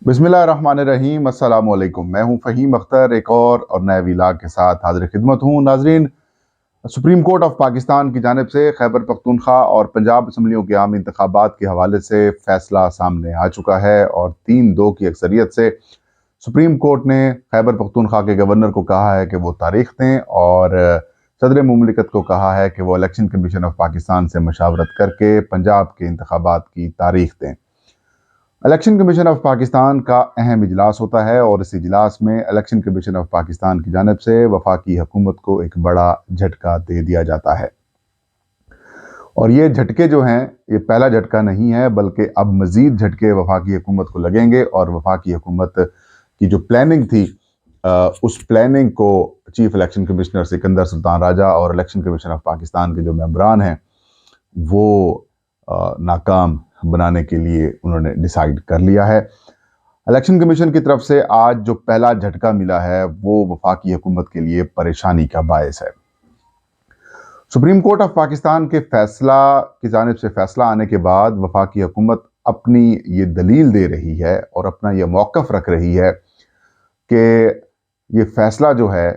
बिस्मिल्लाहिर्रहमानिर्रहीम। अस्सलाम वालेकुम। मैं हूं फ़हीम अख्तर, एक और नए व्लॉग के साथ हाजिर खिदमत हूं। नाजरीन, सुप्रीम कोर्ट ऑफ पाकिस्तान की जानिब से खैबर पख्तूनख्वा और पंजाब असम्बलियों के आम इंतखाबात के हवाले से फ़ैसला सामने आ चुका है और 3-2 की अक्सरियत से सुप्रीम कोर्ट ने खैबर पख्तूनख्वा के गवर्नर को कहा है कि वो तारीख दें और सदर मुमलिकत को कहा है कि वो इलेक्शन कमीशन ऑफ पाकिस्तान से मशावरत करके पंजाब के इंतखाबात की तारीख दें। इलेक्शन कमीशन ऑफ पाकिस्तान का अहम इजलास होता है और इस इजलास में इलेक्शन कमीशन ऑफ पाकिस्तान की जानिब से वफाकी हुकूमत को एक बड़ा झटका दे दिया जाता है। और ये झटके जो हैं, ये पहला झटका नहीं है, बल्कि अब मज़ीद झटके वफाकी हुकूमत को लगेंगे और वफाकी हुकूमत की जो प्लानिंग थी, उस प्लानिंग को chief election commissioner Sikandar Sultan Raja और इलेक्शन कमीशन ऑफ पाकिस्तान के जो मेंबरान हैं वो नाकाम बनाने के लिए उन्होंने डिसाइड कर लिया है। इलेक्शन कमीशन की तरफ से आज जो पहला झटका मिला है वो वफाकी हुकूमत के लिए परेशानी का बायस है। सुप्रीम कोर्ट ऑफ पाकिस्तान के फैसला की जानिब से फैसला आने के बाद वफाकी हुकूमत अपनी ये दलील दे रही है और अपना ये मौक़िफ़ रख रही है कि ये फैसला जो है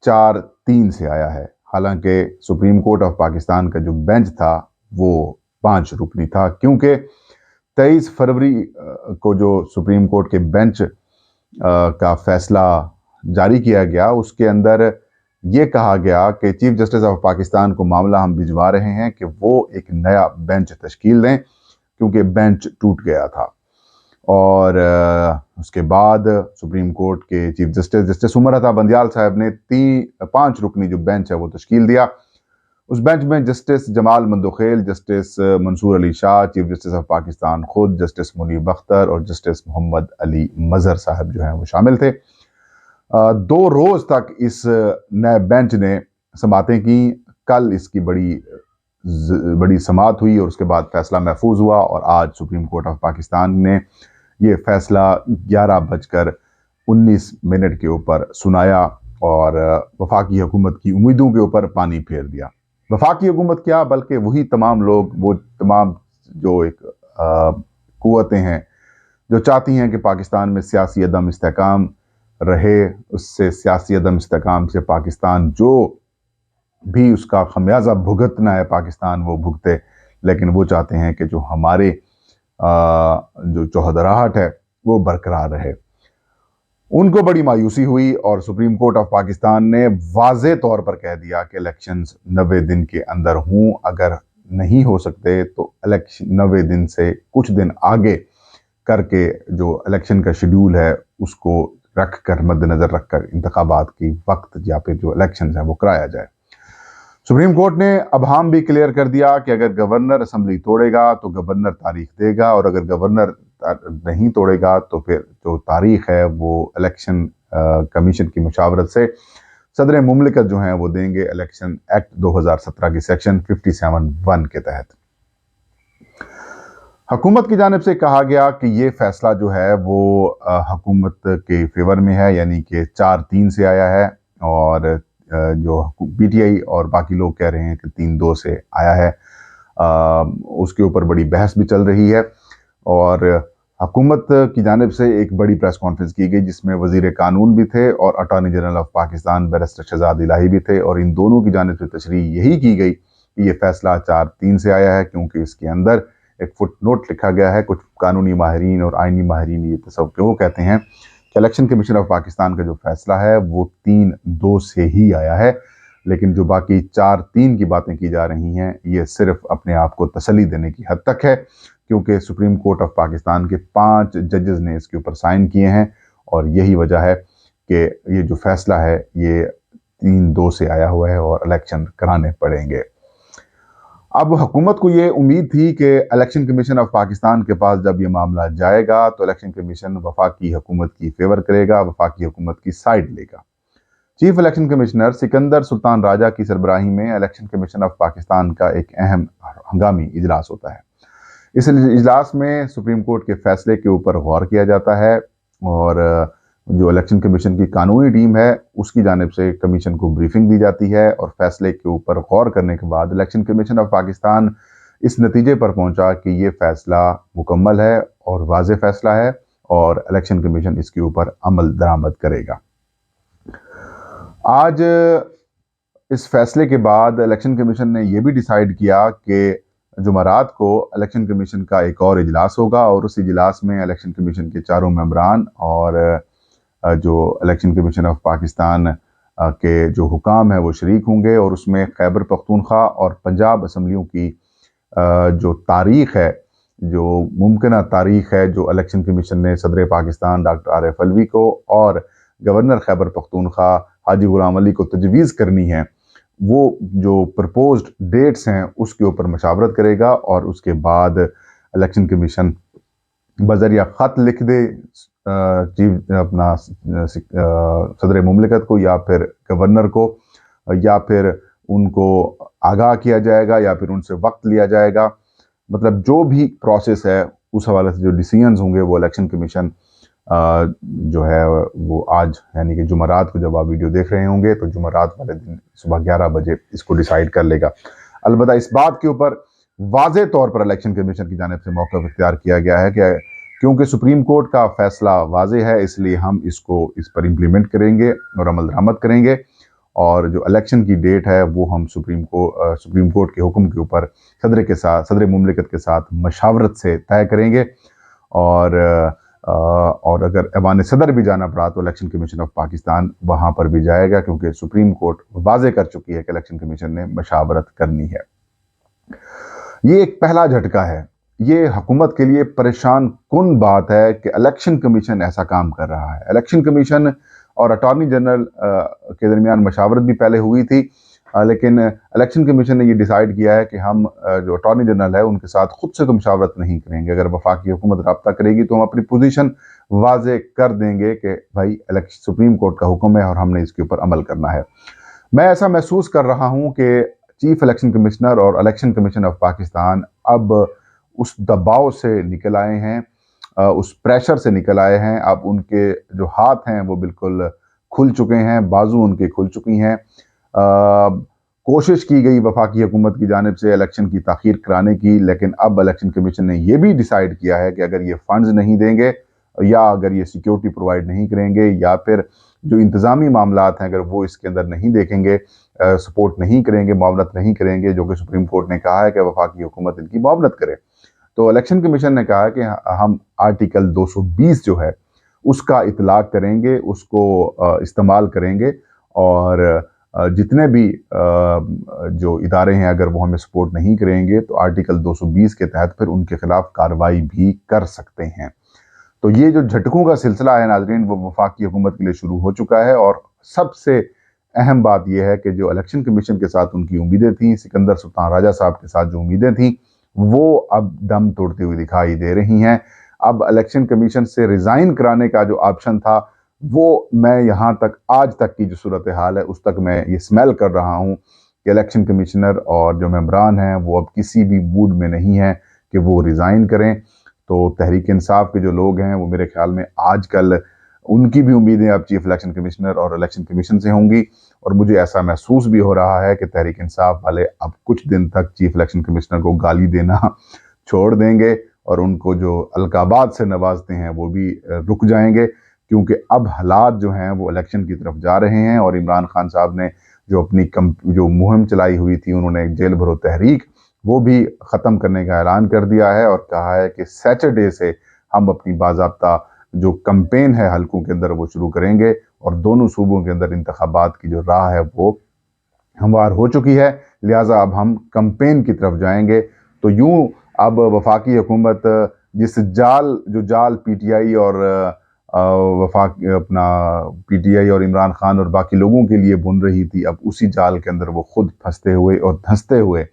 4-3 से आया है। हालांकि सुप्रीम कोर्ट ऑफ पाकिस्तान का जो बेंच था वो 5 रुकनी था, क्योंकि 23 फरवरी को जो सुप्रीम कोर्ट के बेंच का फैसला जारी किया गया, उसके अंदर ये कहा गया कि चीफ जस्टिस ऑफ पाकिस्तान को मामला हम भिजवा रहे हैं कि वो एक नया बेंच तश्कील दें, क्योंकि बेंच टूट गया था। और उसके बाद सुप्रीम कोर्ट के चीफ जस्टिस उमर अता बंदियाल साहब ने 5 रुकनी जो बेंच है वो तश्कील दिया। उस बेंच में justice Jamal Mandokhel, justice Mansoor Ali Shah, chief justice of Pakistan खुद, जस्टिस मुनीब अख्तर और जस्टिस मोहम्मद अली मजहर साहब जो हैं वो शामिल थे। 2 रोज़ तक इस नए बेंच ने समातें की। कल इसकी बड़ी समात हुई और उसके बाद फैसला महफूज हुआ और आज सुप्रीम कोर्ट ऑफ पाकिस्तान ने ये फैसला 11:19 के ऊपर सुनाया और वफाकी हुकूमत की उम्मीदों के ऊपर पानी फेर दिया। वफाकी हुकूमत क्या, बल्कि वही तमाम लोग, वो तमाम जो एक कुव्वतें हैं जो चाहती हैं कि पाकिस्तान में सियासी अदम इस्तेहकाम रहे, उससे सियासी अदम इस्तेहकाम से पाकिस्तान जो भी उसका खमियाजा भुगतना है पाकिस्तान वो भुगते, लेकिन वो चाहते हैं कि जो हमारे जो चौहदराहट है वो बरकरार रहे। उनको बड़ी मायूसी हुई और सुप्रीम कोर्ट ऑफ पाकिस्तान ने वाज़े तौर पर कह दिया कि इलेक्शंस 90 दिन के अंदर हों। अगर नहीं हो सकते तो इलेक्शन 90 दिन से कुछ दिन आगे करके जो इलेक्शन का शेड्यूल है उसको रख कर, मद्देनज़र रख कर इंतखाबात की वक्त या फिर जो इलेक्शन है वो कराया जाए। सुप्रीम कोर्ट ने अबहाम भी क्लियर कर दिया कि अगर गवर्नर असम्बली तोड़ेगा तो गवर्नर तारीख देगा और अगर गवर्नर नहीं तोड़ेगा तो फिर जो तारीख है वो इलेक्शन कमीशन की मुशावरत से सदर मुमलिकत जो हैं वो देंगे, इलेक्शन एक्ट 2017 की सेक्शन 57(1) के तहत। हुकूमत की जानिब से कहा गया कि ये फैसला जो है वो हुकूमत के फेवर में है, यानी कि 4-3 से आया है और जो पीटीआई और बाकी लोग कह रहे हैं कि 3-2 से आया है। उसके ऊपर बड़ी बहस भी चल रही है और हुकूमत की जानिब से एक बड़ी प्रेस कॉन्फ्रेंस की गई जिसमें वज़ीर कानून भी थे और attorney general of Pakistan barrister Shahzad Ilahi भी थे और इन दोनों की जानिब से तशरीह यही की गई कि ये फैसला 4-3 से आया है, क्योंकि इसके अंदर एक फुट नोट लिखा गया है। कुछ कानूनी माहिरीन और आइनी माहिरीन ये वो कहते हैं कि इलेक्शन कमीशन ऑफ पाकिस्तान का जो फैसला है वो 3-2 से ही आया है, लेकिन जो बाकी 4-3 की बातें की जा रही हैं ये सिर्फ अपने आप को तसल्ली देने की हद तक है, क्योंकि सुप्रीम कोर्ट ऑफ पाकिस्तान के 5 जजेस ने इसके ऊपर साइन किए हैं और यही वजह है कि ये जो फैसला है ये 3-2 से आया हुआ है और इलेक्शन कराने पड़ेंगे। अब हुकूमत को ये उम्मीद थी कि इलेक्शन कमीशन ऑफ पाकिस्तान के पास जब ये मामला जाएगा तो इलेक्शन कमीशन वफाकी हुकूमत की फेवर करेगा, वफाकी हुकूमत की साइड लेगा। Chief election commissioner Sikandar Sultan Raja की सरबराही में इलेक्शन कमीशन ऑफ पाकिस्तान का एक अहम हंगामी इजलास होता है। इस इजलास में सुप्रीम कोर्ट के फैसले के ऊपर गौर किया जाता है और जो इलेक्शन कमीशन की कानूनी टीम है उसकी जानिब से कमीशन को ब्रीफिंग दी जाती है और फैसले के ऊपर गौर करने के बाद इलेक्शन कमीशन ऑफ पाकिस्तान इस नतीजे पर पहुंचा कि ये फैसला मुकम्मल है और वाज़ेह फैसला है और इलेक्शन कमीशन इसके ऊपर अमल दरामद करेगा। आज इस फैसले के बाद इलेक्शन कमीशन ने यह भी डिसाइड किया कि जुमेरात को इलेक्शन कमीशन का एक और इजलास होगा और उस इजलास में इलेक्शन कमीशन के चारों मेंबरान और जो इलेक्शन कमीशन ऑफ पाकिस्तान के जो हुकाम है वो शरीक होंगे और उसमें खैबर पख्तूनख्वा और पंजाब असम्बलियों की जो तारीख है, जो मुमकिन तारीख है, जो इलेक्शन कमीशन ने सदर पाकिस्तान डॉक्टर आरिफ अलवी को और गवर्नर खैबर पख्तूनख्वा हाजी गुलाम अली को तजवीज़ करनी है, वो जो प्रपोज्ड डेट्स हैं उसके ऊपर मशावरत करेगा और उसके बाद इलेक्शन कमीशन बज़रिया ख़त लिख दे चीफ अपना सदर मुमलिकत को या फिर गवर्नर को, या फिर उनको आगाह किया जाएगा या फिर उनसे वक्त लिया जाएगा। मतलब जो भी प्रोसेस है उस हवाले से जो डिसीजंस होंगे वो इलेक्शन कमीशन जो है वो आज यानी कि जुमेरात को, जब आप वीडियो देख रहे होंगे तो जुमेरात वाले दिन सुबह 11 बजे इसको डिसाइड कर लेगा। अलबत्ता इस बात के ऊपर वाज़े तौर पर इलेक्शन कमीशन की जानिब से मौक़िफ़ इख्तियार किया गया है कि क्योंकि सुप्रीम कोर्ट का फैसला वाज़े है, इसलिए हम इस पर इम्प्लीमेंट करेंगे और अमल दरामद करेंगे और जो इलेक्शन की डेट है वो हम सुप्रीम कोर्ट के हुक्म के ऊपर सदर मुमलिकत के साथ मशावरत से तय करेंगे और अगर ऐवान सदर भी जाना पड़ा तो इलेक्शन कमीशन ऑफ पाकिस्तान वहाँ पर भी जाएगा, क्योंकि सुप्रीम कोर्ट वाज़े कर चुकी है कि इलेक्शन कमीशन ने मशावरत करनी है। ये एक पहला झटका है। ये हुकूमत के लिए परेशान कुन बात है कि इलेक्शन कमीशन ऐसा काम कर रहा है। इलेक्शन कमीशन और अटॉर्नी जनरल के दरमियान मशावरत भी पहले हुई थी, लेकिन इलेक्शन कमीशन ने ये डिसाइड किया है कि हम जो अटॉर्नी जनरल है उनके साथ खुद से तो मशावरत नहीं करेंगे। अगर वफाकी हुकूमत रब्ता करेगी तो हम अपनी पोजीशन वाज़े कर देंगे कि भाई सुप्रीम कोर्ट का हुक्म है और हमने इसके ऊपर अमल करना है। मैं ऐसा महसूस कर रहा हूँ कि चीफ इलेक्शन कमिश्नर और इलेक्शन कमीशन ऑफ पाकिस्तान अब उस दबाव से निकल आए हैं, उस प्रेशर से निकल आए हैं। अब उनके जो हाथ हैं वो बिल्कुल खुल चुके हैं, बाजू उनके खुल चुकी हैं। कोशिश की गई वफाकी हुकूमत की जानिब से इलेक्शन की ताख़ीर कराने की, लेकिन अब इलेक्शन कमीशन ने यह भी डिसाइड किया है कि अगर ये फंड्स नहीं देंगे या अगर ये सिक्योरिटी प्रोवाइड नहीं करेंगे या फिर जो इंतज़ामी मामलात हैं अगर वो इसके अंदर नहीं देखेंगे, सपोर्ट नहीं करेंगे, मुआवनत नहीं करेंगे, जो कि सुप्रीम कोर्ट ने कहा है कि वफाकी हुकूमत इनकी मुआवनत करे, तो इलेक्शन कमीशन ने कहा है कि हम आर्टिकल 220 जो है उसका इतलाक़ करेंगे, उसको इस्तेमाल करेंगे और जितने भी जो इदारे हैं अगर वो हमें सपोर्ट नहीं करेंगे तो आर्टिकल 220 के तहत फिर उनके खिलाफ कार्रवाई भी कर सकते हैं। तो ये जो झटकों का सिलसिला है नाज़रीन वो वफाकी हुकूमत के लिए शुरू हो चुका है और सबसे अहम बात यह है कि जो इलेक्शन कमीशन के साथ उनकी उम्मीदें थीं, सिकंदर सुल्तान राजा साहब के साथ जो उम्मीदें थीं वो अब दम तोड़ती हुई दिखाई दे रही हैं। अब इलेक्शन कमीशन से रिज़ाइन कराने का जो ऑप्शन था वो मैं यहाँ तक आज तक की जो सूरत हाल है उस तक मैं ये स्मेल कर रहा हूँ कि इलेक्शन कमिश्नर और जो मेंबरान हैं वो अब किसी भी मूड में नहीं हैं कि वो रिज़ाइन करें। तो तहरीक इंसाफ के जो लोग हैं वो मेरे ख्याल में आजकल उनकी भी उम्मीदें अब चीफ इलेक्शन कमिश्नर और इलेक्शन कमीशन से होंगी और मुझे ऐसा महसूस भी हो रहा है कि तहरीक इंसाफ वाले अब कुछ दिन तक चीफ इलेक्शन कमिश्नर को गाली देना छोड़ देंगे और उनको जो अलकाबात से नवाजते हैं वो भी रुक जाएंगे, क्योंकि अब हालात जो हैं वो इलेक्शन की तरफ जा रहे हैं। और इमरान खान साहब ने जो अपनी जो मुहिम चलाई हुई थी, उन्होंने एक जेल भरो तहरीक वो भी ख़त्म करने का ऐलान कर दिया है और कहा है कि सैटरडे से हम अपनी बाज़ाब्ता जो कैंपेन है हलकों के अंदर वो शुरू करेंगे और दोनों सूबों के अंदर इंतखाबात की जो राह है वो हमवार हो चुकी है, लिहाजा अब हम कैंपेन की तरफ जाएंगे। तो यूँ अब वफाकी हुकूमत जिस जाल पीटीआई और पीटीआई और इमरान खान और बाकी लोगों के लिए बुन रही थी, अब उसी जाल के अंदर वो खुद फंसते हुए और धंसते हुए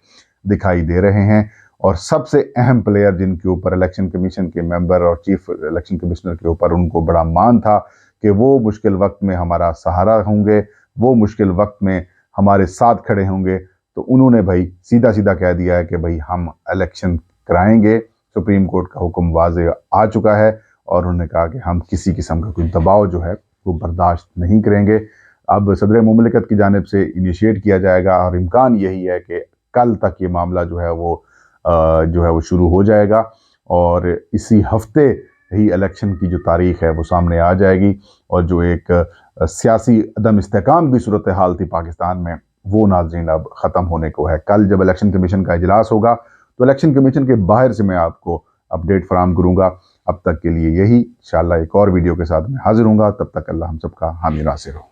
दिखाई दे रहे हैं। और सबसे अहम प्लेयर जिनके ऊपर इलेक्शन कमीशन के मेंबर और चीफ इलेक्शन कमिश्नर के ऊपर उनको बड़ा मान था कि वो मुश्किल वक्त में हमारा सहारा होंगे, वो मुश्किल वक्त में हमारे साथ खड़े होंगे, तो उन्होंने भाई सीधा सीधा कह दिया है कि भाई हम इलेक्शन कराएंगे। सुप्रीम कोर्ट का हुक्म वाज़े आ चुका है और उन्होंने कहा कि हम किसी किस्म का कोई दबाव जो है वो बर्दाश्त नहीं करेंगे। अब सदर मुमलिकत की जानिब से इनिशिएट किया जाएगा और इम्कान यही है कि कल तक ये मामला जो है वो शुरू हो जाएगा और इसी हफ्ते ہی الیکشن کی جو تاریخ ہے وہ سامنے آ جائے گی، اور جو ایک سیاسی عدم استحکام کی صورتحال تھی پاکستان میں، وہ ناظرین اب ختم ہونے کو ہے۔ کل جب الیکشن کمیشن کا اجلاس ہوگا تو الیکشن کمیشن کے باہر سے میں آپ کو اپڈیٹ فراہم کروں گا۔ اب تک کے لیے یہی، انشاءاللہ ایک اور ویڈیو کے ساتھ میں حاضر ہوں گا، تب تک اللہ ہم سب کا حامی ناصر ہو۔